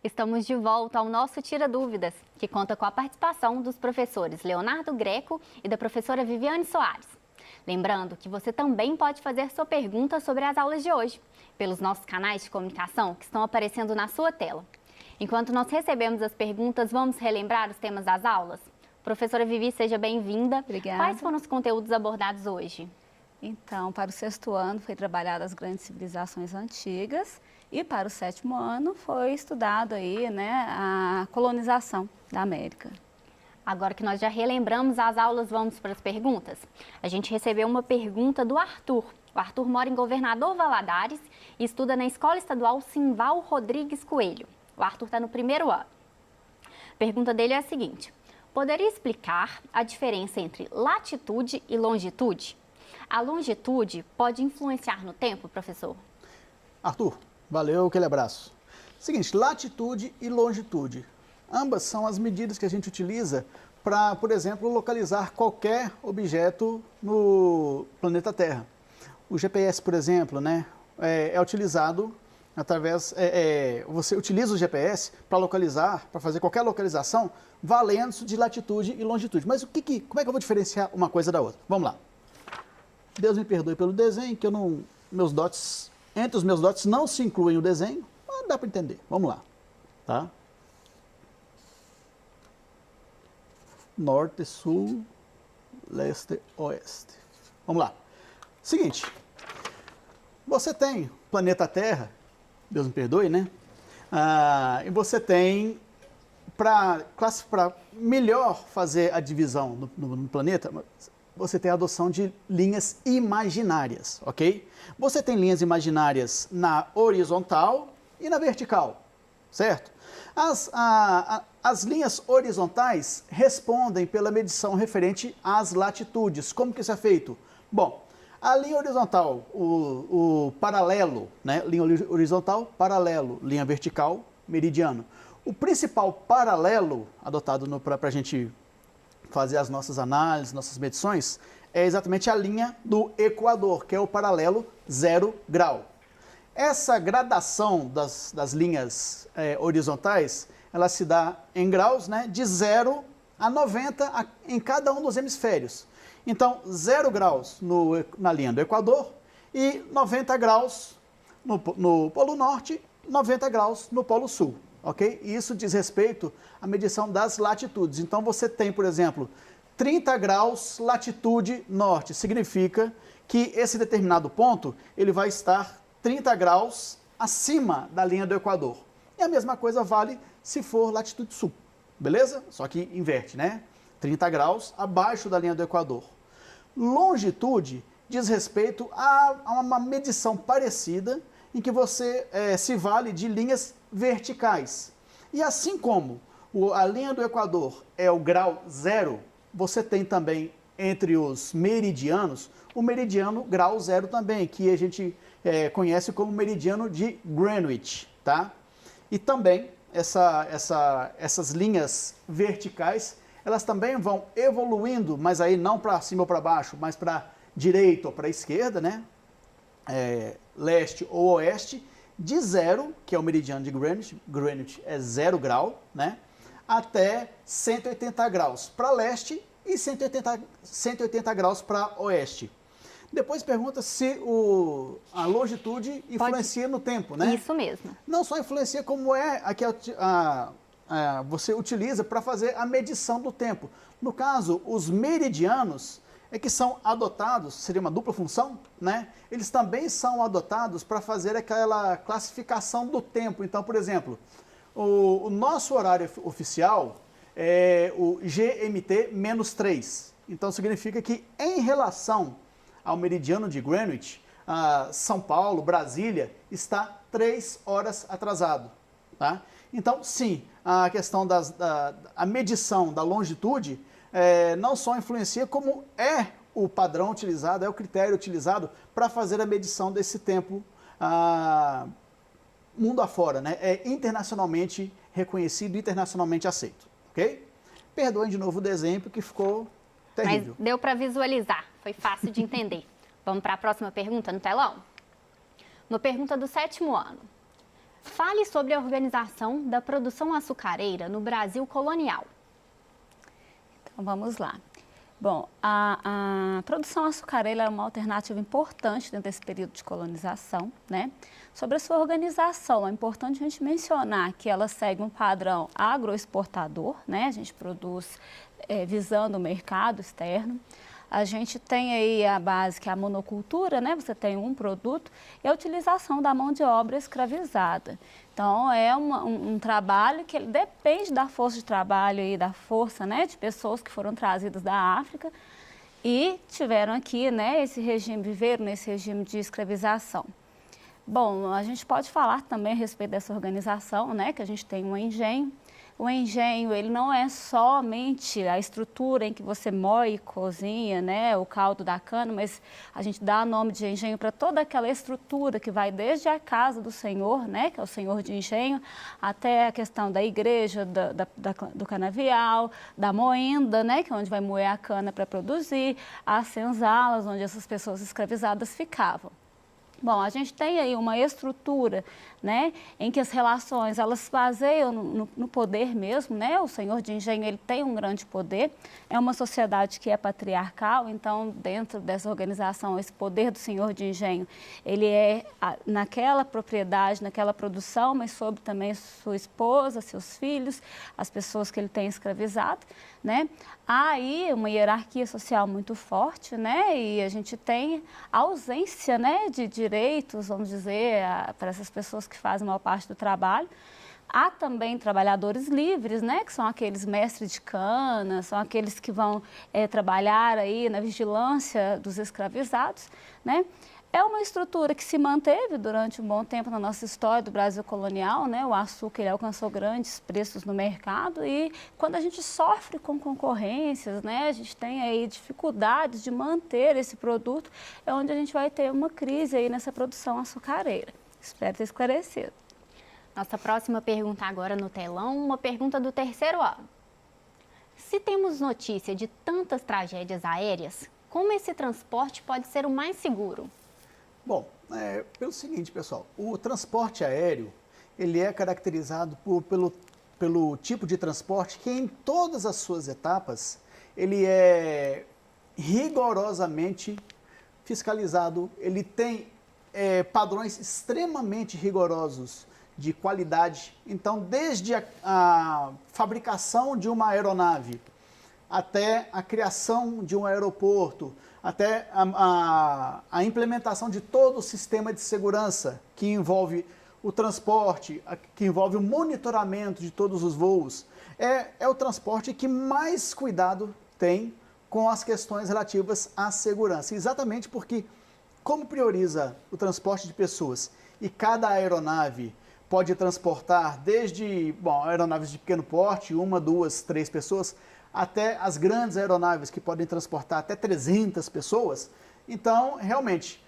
Estamos de volta ao nosso Tira Dúvidas, que conta com a participação dos professores Leonardo Greco e da professora Viviane Soares. Lembrando que você também pode fazer sua pergunta sobre as aulas de hoje, pelos nossos canais de comunicação que estão aparecendo na sua tela. Enquanto nós recebemos as perguntas, vamos relembrar os temas das aulas? Professora Vivi, seja bem-vinda. Obrigada. Quais foram os conteúdos abordados hoje? Então, para o 6º ano foi trabalhado as grandes civilizações antigas e para o 7º ano foi estudado aí, né, a colonização da América. Agora que nós já relembramos as aulas, vamos para as perguntas? A gente recebeu uma pergunta do Arthur. O Arthur mora em Governador Valadares e estuda na Escola Estadual Simval Rodrigues Coelho. O Arthur está no 1º ano. A pergunta dele é a seguinte: poderia explicar a diferença entre latitude e longitude? A longitude pode influenciar no tempo, professor? Arthur, valeu, aquele abraço. Seguinte, latitude e longitude. Ambas são as medidas que a gente utiliza para, por exemplo, localizar qualquer objeto no planeta Terra. O GPS, por exemplo, né, é utilizado através... você utiliza o GPS para localizar, para fazer qualquer localização, valendo-se de latitude e longitude. Mas como é que eu vou diferenciar uma coisa da outra? Vamos lá. Deus me perdoe pelo desenho, que eu não... Entre os meus dotes não se incluem o desenho, mas dá para entender. Vamos lá. Tá? Norte, sul, leste, oeste. Vamos lá. Seguinte, você tem planeta Terra, Deus me perdoe, né? E você tem, para melhor fazer a divisão no planeta, você tem a adoção de linhas imaginárias, ok? Você tem linhas imaginárias na horizontal e na vertical, certo? As linhas horizontais respondem pela medição referente às latitudes. Como que isso é feito? Bom, a linha horizontal, o paralelo, né? Linha horizontal, paralelo, linha vertical, meridiano. O principal paralelo adotado para a gente fazer as nossas análises, nossas medições, é exatamente a linha do Equador, que é o paralelo 0 grau. Essa gradação das linhas horizontais, ela se dá em graus, né, de 0 a 90 em cada um dos hemisférios. Então, 0 graus na linha do Equador e 90 graus no Polo Norte, 90 graus no Polo Sul. Ok? E isso diz respeito à medição das latitudes. Então, você tem, por exemplo, 30 graus latitude norte. Significa que esse determinado ponto ele vai estar 30 graus acima da linha do Equador. E a mesma coisa vale se for latitude sul. Beleza? Só que inverte, né? 30 graus abaixo da linha do Equador. Longitude diz respeito a uma medição parecida em que você se vale de linhas verticais. E assim como a linha do Equador é o grau 0, você tem também entre os meridianos o meridiano grau 0 também, que a gente conhece como meridiano de Greenwich, tá? E também essas linhas verticais, elas também vão evoluindo, mas aí não para cima ou para baixo, mas para direita ou para esquerda, né? Leste ou oeste, de 0, que é o meridiano de Greenwich é 0 grau, né, até 180 graus para leste e 180 graus para oeste. Depois pergunta se a longitude influencia no tempo, né? Isso mesmo. Não só influencia, como você utiliza para fazer a medição do tempo. No caso, os meridianos que são adotados, seria uma dupla função, né? Eles também são adotados para fazer aquela classificação do tempo. Então, por exemplo, o nosso horário oficial é o GMT-3. Então, significa que em relação ao meridiano de Greenwich, São Paulo, Brasília, está 3 horas atrasado, tá? Então, sim, a questão a medição da longitude não só influencia, como é o padrão utilizado, é o critério utilizado para fazer a medição desse tempo mundo afora, né? É internacionalmente reconhecido, internacionalmente aceito, ok? Perdoem de novo o desenho, porque ficou terrível. Mas deu para visualizar, foi fácil de entender. Vamos para a próxima pergunta no telão? No pergunta do 7º ano. Fale sobre a organização da produção açucareira no Brasil colonial. Então, vamos lá. Bom, a produção açucareira é uma alternativa importante dentro desse período de colonização, né? Sobre a sua organização, é importante a gente mencionar que ela segue um padrão agroexportador, né? A gente produz visando o mercado externo. A gente tem aí a base que é a monocultura, né? Você tem um produto e a utilização da mão de obra escravizada. Então, é um trabalho que ele depende da força de trabalho e da força, né, de pessoas que foram trazidas da África e tiveram aqui, né, viveram nesse regime de escravização. Bom, a gente pode falar também a respeito dessa organização, né, que a gente tem um engenho. O engenho, ele não é somente a estrutura em que você moe e cozinha, né, o caldo da cana, mas a gente dá nome de engenho para toda aquela estrutura que vai desde a casa do senhor, né, que é o senhor de engenho, até a questão da igreja, do canavial, da moenda, né, que é onde vai moer a cana para produzir, as senzalas, onde essas pessoas escravizadas ficavam. Bom, a gente tem aí uma estrutura, né, em que as relações, elas se baseiam no poder mesmo, né, o senhor de engenho, ele tem um grande poder, é uma sociedade que é patriarcal, então, dentro dessa organização, esse poder do senhor de engenho, ele é naquela propriedade, naquela produção, mas sobre também sua esposa, seus filhos, as pessoas que ele tem escravizado, né. Há aí uma hierarquia social muito forte, né, e a gente tem a ausência, né, de direitos, vamos dizer, para essas pessoas que fazem a maior parte do trabalho. Há também trabalhadores livres, né, que são aqueles mestres de cana, são aqueles que vão trabalhar aí na vigilância dos escravizados, né. É uma estrutura que se manteve durante um bom tempo na nossa história do Brasil colonial, né? O açúcar ele alcançou grandes preços no mercado e quando a gente sofre com concorrências, né? A gente tem aí dificuldades de manter esse produto, é onde a gente vai ter uma crise aí nessa produção açucareira. Espero ter esclarecido. Nossa próxima pergunta agora no telão, uma pergunta do terceiro ano. Se temos notícia de tantas tragédias aéreas, como esse transporte pode ser o mais seguro? Bom, pelo seguinte, pessoal, o transporte aéreo, ele é caracterizado pelo tipo de transporte que em todas as suas etapas, ele é rigorosamente fiscalizado, ele tem padrões extremamente rigorosos de qualidade. Então, desde a fabricação de uma aeronave, até a criação de um aeroporto, até a implementação de todo o sistema de segurança que envolve o transporte, que envolve o monitoramento de todos os voos, é o transporte que mais cuidado tem com as questões relativas à segurança. Exatamente porque, como prioriza o transporte de pessoas e cada aeronave pode transportar desde aeronaves de pequeno porte, 1, 2, 3 pessoas, até as grandes aeronaves que podem transportar até 300 pessoas. Então, realmente,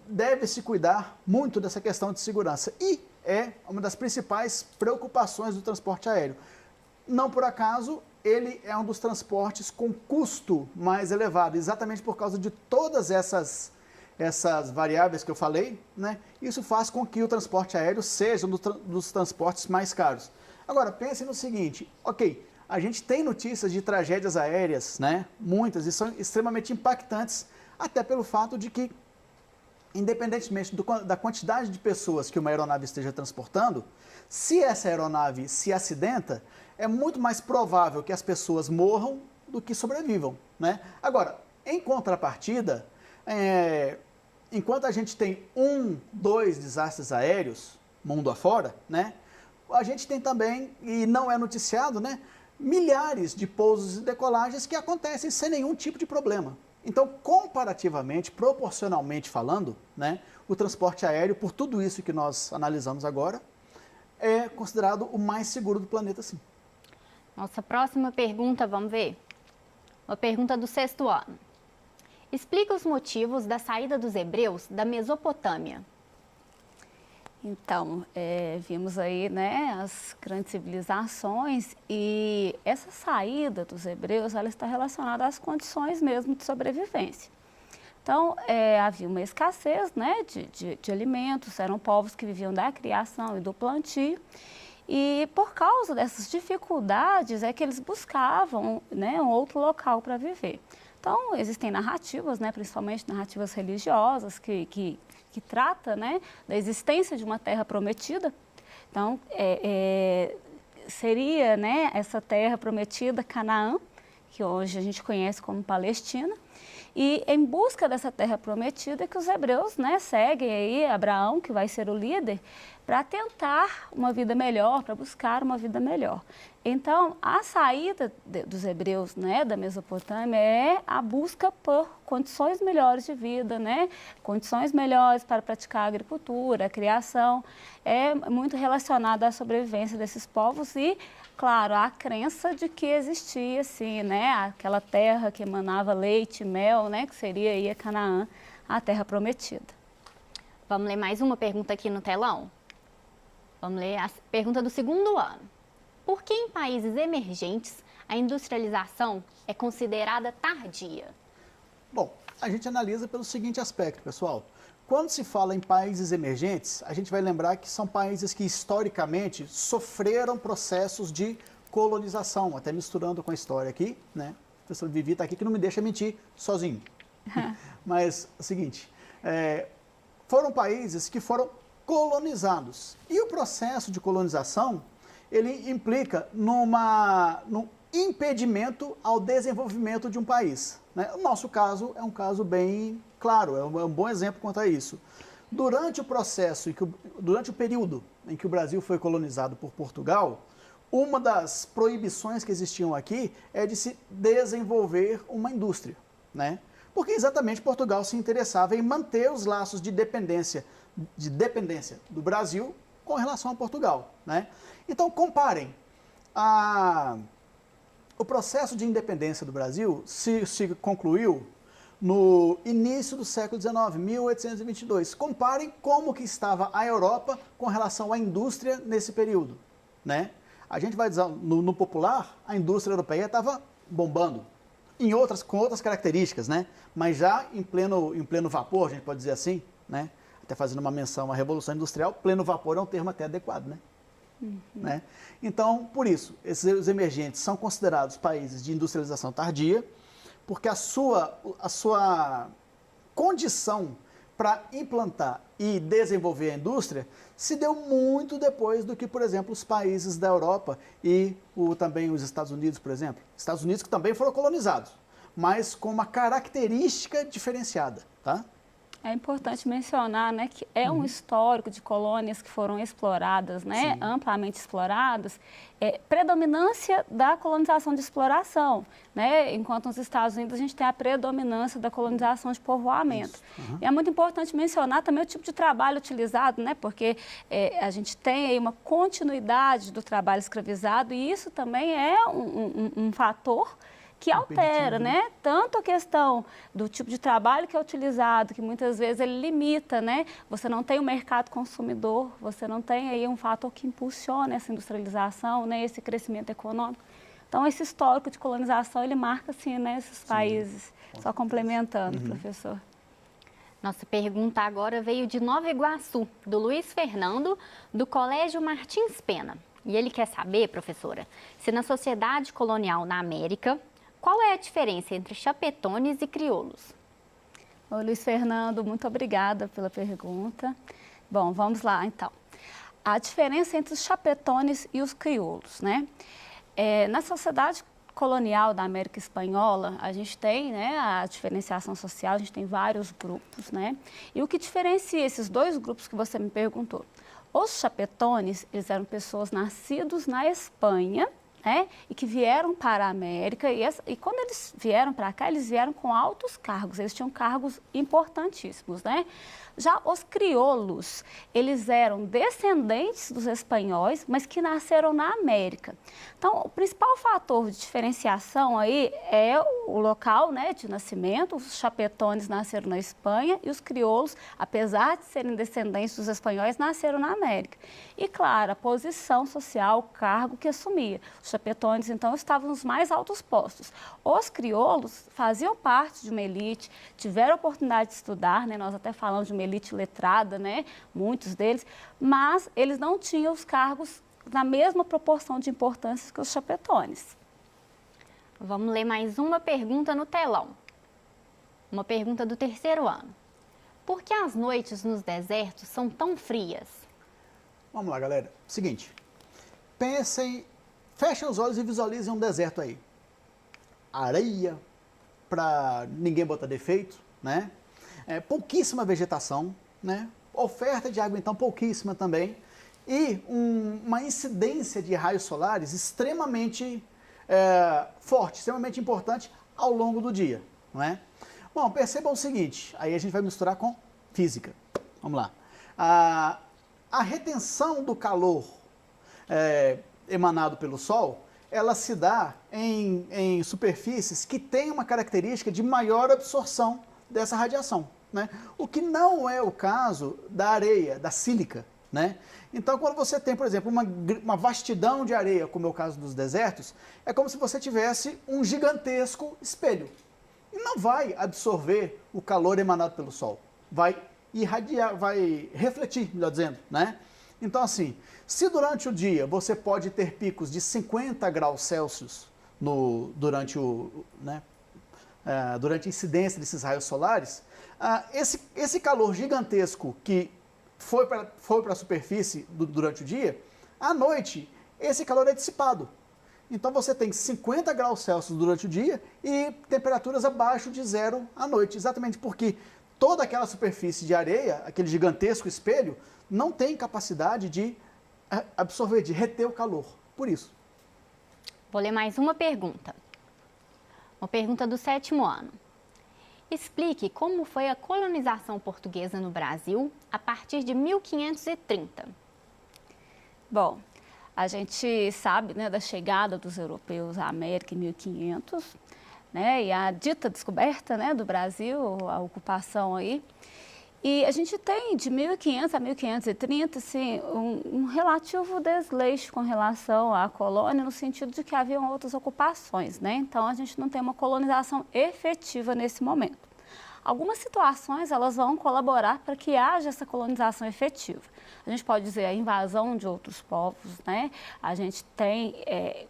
deve-se cuidar muito dessa questão de segurança. E é uma das principais preocupações do transporte aéreo. Não por acaso, ele é um dos transportes com custo mais elevado, exatamente por causa de todas essas variáveis que eu falei, né? Isso faz com que o transporte aéreo seja um dos transportes mais caros. Agora, pense no seguinte, ok, a gente tem notícias de tragédias aéreas, né? Muitas, e são extremamente impactantes, até pelo fato de que, independentemente da quantidade de pessoas que uma aeronave esteja transportando, se essa aeronave se acidenta, é muito mais provável que as pessoas morram do que sobrevivam, né? Agora, em contrapartida, enquanto a gente tem 1, 2 desastres aéreos, mundo afora, né? A gente tem também, e não é noticiado, né? Milhares de pousos e decolagens que acontecem sem nenhum tipo de problema. Então, comparativamente, proporcionalmente falando, né, o transporte aéreo, por tudo isso que nós analisamos agora, é considerado o mais seguro do planeta, sim. Nossa próxima pergunta, vamos ver? Uma pergunta do 6º ano. Explica os motivos da saída dos hebreus da Mesopotâmia. Então, vimos aí, né, as grandes civilizações e essa saída dos hebreus, ela está relacionada às condições mesmo de sobrevivência. Então, havia uma escassez, né, de alimentos, eram povos que viviam da criação e do plantio. E por causa dessas dificuldades é que eles buscavam, né, um outro local para viver. Então, existem narrativas, né, principalmente narrativas religiosas, que trata, né, da existência de uma terra prometida. Então, seria, né, essa terra prometida, Canaã, que hoje a gente conhece como Palestina. E em busca dessa terra prometida que os hebreus, né, seguem aí Abraão, que vai ser o líder, para tentar uma vida melhor, para buscar uma vida melhor. Então, a saída dos hebreus, né, da Mesopotâmia é a busca por condições melhores de vida, né, condições melhores para praticar a agricultura, a criação, é muito relacionada à sobrevivência desses povos e, claro, a crença de que existia, assim, né, aquela terra que emanava leite e mel, né, que seria aí a Canaã, a terra prometida. Vamos ler mais uma pergunta aqui no telão? Vamos ler a pergunta do segundo ano. Por que em países emergentes a industrialização é considerada tardia? Bom, a gente analisa pelo seguinte aspecto, pessoal. Quando se fala em países emergentes, a gente vai lembrar que são países que historicamente sofreram processos de colonização, até misturando com a história aqui, né? O professor Vivi está aqui que não me deixa mentir sozinho. Mas é o seguinte, foram países que foram colonizados. E o processo de colonização, ele implica num impedimento ao desenvolvimento de um país, né? O nosso caso é um caso bem claro, é um bom exemplo quanto a isso. Durante o processo, durante o período em que o Brasil foi colonizado por Portugal, uma das proibições que existiam aqui é de se desenvolver uma indústria, né? Porque exatamente Portugal se interessava em manter os laços de dependência do Brasil com relação a Portugal, né? Então, comparem. O processo de independência do Brasil se concluiu no início do século XIX, 1822. Comparem como que estava a Europa com relação à indústria nesse período, né? A gente vai dizer, no popular, a indústria europeia estava bombando, com outras características, né? Mas já em pleno vapor, a gente pode dizer assim, né? Até fazendo uma menção à Revolução Industrial, pleno vapor é um termo até adequado, né? Né? Então, por isso, esses emergentes são considerados países de industrialização tardia, porque a sua condição para implantar e desenvolver a indústria se deu muito depois do que, por exemplo, os países da Europa e também os Estados Unidos, por exemplo. Estados Unidos que também foram colonizados, mas com uma característica diferenciada, tá? É importante mencionar, né, que é um histórico de colônias que foram exploradas, né, amplamente exploradas, predominância da colonização de exploração, né, enquanto nos Estados Unidos a gente tem a predominância da colonização de povoamento. E é muito importante mencionar também o tipo de trabalho utilizado, né, porque a gente tem aí uma continuidade do trabalho escravizado e isso também é um fator que altera, né, tanto a questão do tipo de trabalho que é utilizado, que muitas vezes ele limita, né, você não tem um mercado consumidor, você não tem aí um fator que impulsiona essa industrialização, né, esse crescimento econômico. Então, esse histórico de colonização, ele marca, assim, né, esses países. Só complementando, professor. Nossa pergunta agora veio de Nova Iguaçu, do Luiz Fernando, do Colégio Martins Pena. E ele quer saber, professora, se na sociedade colonial na América, qual é a diferença entre chapetones e crioulos? Ô, Luiz Fernando, muito obrigada pela pergunta. Bom, vamos lá, então. A diferença entre os chapetones e os crioulos, né? Na sociedade colonial da América Espanhola, a gente tem, né, a diferenciação social, a gente tem vários grupos, né? E o que diferencia esses dois grupos que você me perguntou? Os chapetones, eles eram pessoas nascidas na Espanha, né, e que vieram para a América, e quando eles vieram para cá, eles vieram com altos cargos, eles tinham cargos importantíssimos, né? Já os crioulos, eles eram descendentes dos espanhóis, mas que nasceram na América. Então, o principal fator de diferenciação aí é o local, né, de nascimento. Os chapetones nasceram na Espanha e os crioulos, apesar de serem descendentes dos espanhóis, nasceram na América. E, claro, a posição social, o cargo que assumia. Os chapetones, então, estavam nos mais altos postos. Os crioulos faziam parte de uma elite, tiveram a oportunidade de estudar, né? Nós até falamos de uma elite letrada, né? Muitos deles, mas eles não tinham os cargos na mesma proporção de importância que os chapetones. Vamos ler mais uma pergunta no telão. Uma pergunta do 3º ano. Por que as noites nos desertos são tão frias? Vamos lá, galera. Seguinte, pensem, fechem os olhos e visualizem um deserto aí. Areia, para ninguém botar defeito, né? Pouquíssima vegetação, né? Oferta de água, então, pouquíssima também. E uma incidência de raios solares extremamente forte, extremamente importante ao longo do dia, não é? Bom, percebam o seguinte, aí a gente vai misturar com física. Vamos lá. A retenção do calor emanado pelo Sol, ela se dá em superfícies que têm uma característica de maior absorção dessa radiação, né? O que não é o caso da areia, da sílica, né? Então, quando você tem, por exemplo, uma vastidão de areia, como é o caso dos desertos, é como se você tivesse um gigantesco espelho. E não vai absorver o calor emanado pelo Sol. Vai irradiar, vai refletir, melhor dizendo, né? Então, assim, se durante o dia você pode ter picos de 50 graus Celsius durante a incidência desses raios solares, esse calor gigantesco que foi para a superfície durante o dia, à noite, esse calor é dissipado. Então você tem 50 graus Celsius durante o dia e temperaturas abaixo de zero à noite, exatamente porque toda aquela superfície de areia, aquele gigantesco espelho, não tem capacidade de absorver, de reter o calor, por isso. Vou ler mais uma pergunta. Uma pergunta do 7º ano. Explique como foi a colonização portuguesa no Brasil a partir de 1530. Bom, a gente sabe, né, da chegada dos europeus à América em 1500, né, e a dita descoberta, né, do Brasil, a ocupação aí. E a gente tem de 1500 a 1530 assim, um relativo desleixo com relação à colônia, no sentido de que haviam outras ocupações, né? Então a gente não tem uma colonização efetiva nesse momento. Algumas situações elas vão colaborar para que haja essa colonização efetiva. A gente pode dizer a invasão de outros povos, né? A gente tem é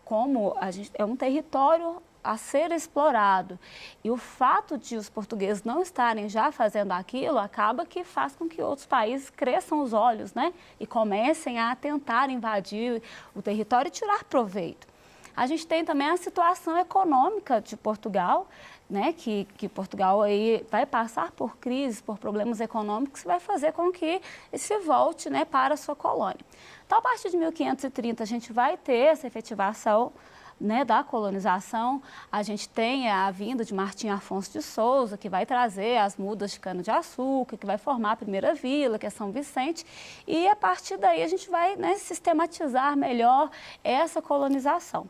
um território a ser explorado. E o fato de os portugueses não estarem já fazendo aquilo acaba que faz com que outros países cresçam os olhos, né? E comecem a tentar invadir o território e tirar proveito. A gente tem também a situação econômica de Portugal, né? Que Portugal aí vai passar por crises, por problemas econômicos, que vai fazer com que se volte, né, para a sua colônia. Então, a partir de 1530, a gente vai ter essa efetivação, né, da colonização. A gente tem a vinda de Martim Afonso de Souza, que vai trazer as mudas de cana-de-açúcar, que vai formar a primeira vila, que é São Vicente, e a partir daí a gente vai, né, sistematizar melhor essa colonização,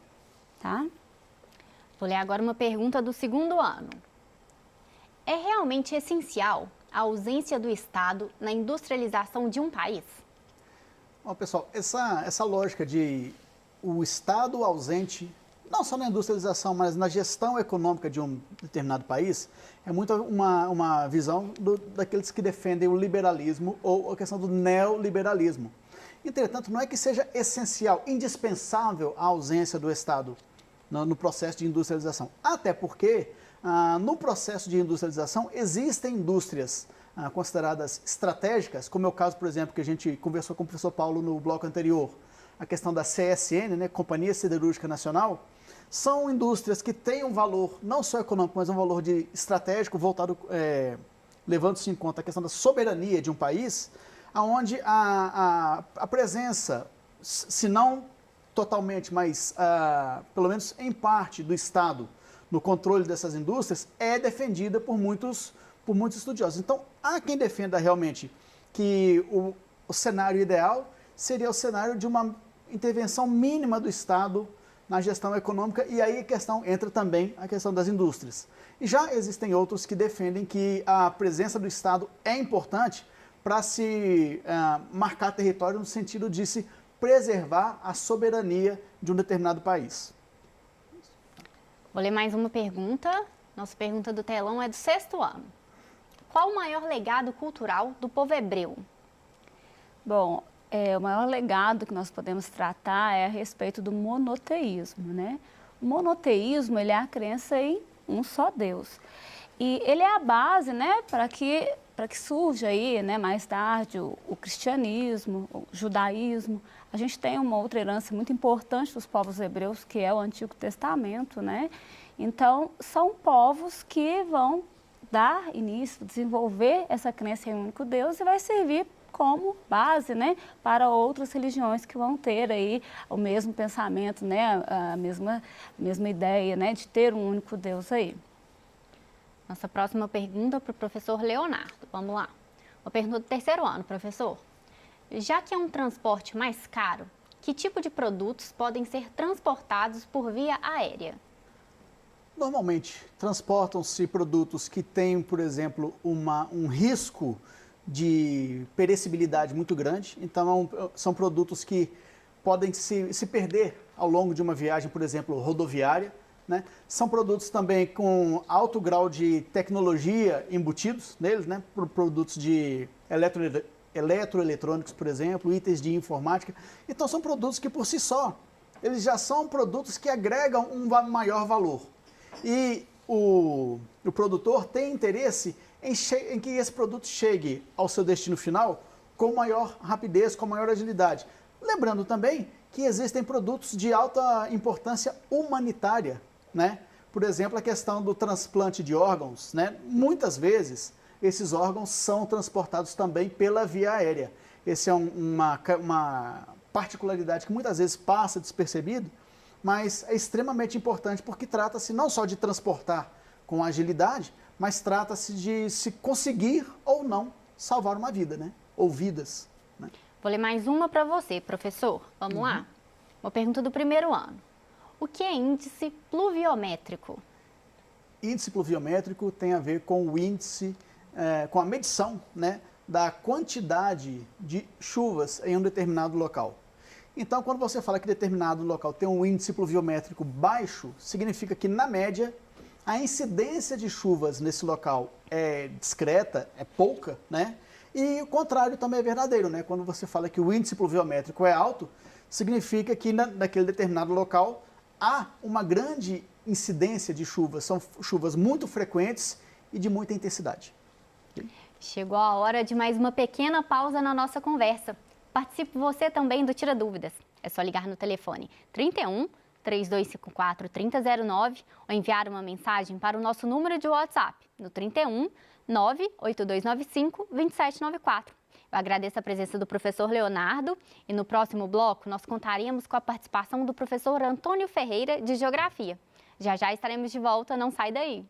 tá? Vou ler agora uma pergunta do 2º ano. É realmente essencial a ausência do Estado na industrialização de um país? Bom, pessoal, essa lógica de o Estado ausente, não só na industrialização, mas na gestão econômica de um determinado país, é muito uma visão daqueles que defendem o liberalismo ou a questão do neoliberalismo. Entretanto, não é que seja essencial, indispensável a ausência do Estado no processo de industrialização. Até porque, no processo de industrialização, existem indústrias consideradas estratégicas, como é o caso, por exemplo, que a gente conversou com o professor Paulo no bloco anterior, a questão da CSN, né, Companhia Siderúrgica Nacional, são indústrias que têm um valor, não só econômico, mas um valor estratégico voltado, levando-se em conta a questão da soberania de um país, onde a presença, se não totalmente, mas pelo menos em parte do Estado no controle dessas indústrias, é defendida por muitos estudiosos. Então, há quem defenda realmente que o cenário ideal seria o cenário de uma intervenção mínima do Estado na gestão econômica, e aí entra também a questão das indústrias. E já existem outros que defendem que a presença do Estado é importante para se marcar território no sentido de se preservar a soberania de um determinado país. Vou ler mais uma pergunta. Nossa pergunta do telão é do 6º ano. Qual o maior legado cultural do povo hebreu? Bom, o maior legado que nós podemos tratar é a respeito do monoteísmo, né? O monoteísmo, ele é a crença em um só Deus. E ele é a base, né, para que surja aí, né, mais tarde o cristianismo, o judaísmo. A gente tem uma outra herança muito importante dos povos hebreus, que é o Antigo Testamento, né? Então, são povos que vão dar início, desenvolver essa crença em um único Deus e vai servir como base, né, para outras religiões que vão ter aí o mesmo pensamento, né, a mesma ideia, né, de ter um único Deus aí. Nossa próxima pergunta para o professor Leonardo. Vamos lá. Uma pergunta do 3º ano, professor. Já que é um transporte mais caro, que tipo de produtos podem ser transportados por via aérea? Normalmente, transportam-se produtos que têm, por exemplo, um risco de perecibilidade muito grande. Então, são produtos que podem se perder ao longo de uma viagem, por exemplo, rodoviária, né? São produtos também com alto grau de tecnologia embutidos neles, né? Produtos de eletroeletrônicos, por exemplo, itens de informática. Então, são produtos que, por si só, eles já são produtos que agregam um maior valor. E o produtor tem interesse em que esse produto chegue ao seu destino final com maior rapidez, com maior agilidade. Lembrando também que existem produtos de alta importância humanitária, né? Por exemplo, a questão do transplante de órgãos, né? Muitas vezes esses órgãos são transportados também pela via aérea. Essa é uma particularidade que muitas vezes passa despercebido, mas é extremamente importante porque trata-se não só de transportar com agilidade, mas trata-se de se conseguir ou não salvar uma vida, né? Ou vidas. Né? Vou ler mais uma para você, professor. Vamos lá? Uma pergunta do 1º ano. O que é índice pluviométrico? Índice pluviométrico tem a ver com o índice, com a medição, né, da quantidade de chuvas em um determinado local. Então, quando você fala que determinado local tem um índice pluviométrico baixo, significa que, na média, a incidência de chuvas nesse local é discreta, é pouca, né? E o contrário também é verdadeiro, né? Quando você fala que o índice pluviométrico é alto, significa que naquele determinado local há uma grande incidência de chuvas. São chuvas muito frequentes e de muita intensidade. Chegou a hora de mais uma pequena pausa na nossa conversa. Participe você também do Tira Dúvidas. É só ligar no telefone 31 3254 3009 ou enviar uma mensagem para o nosso número de WhatsApp no 31 98295 2794. Eu agradeço a presença do professor Leonardo e no próximo bloco nós contaremos com a participação do professor Antônio Ferreira de Geografia. Já já estaremos de volta, não sai daí!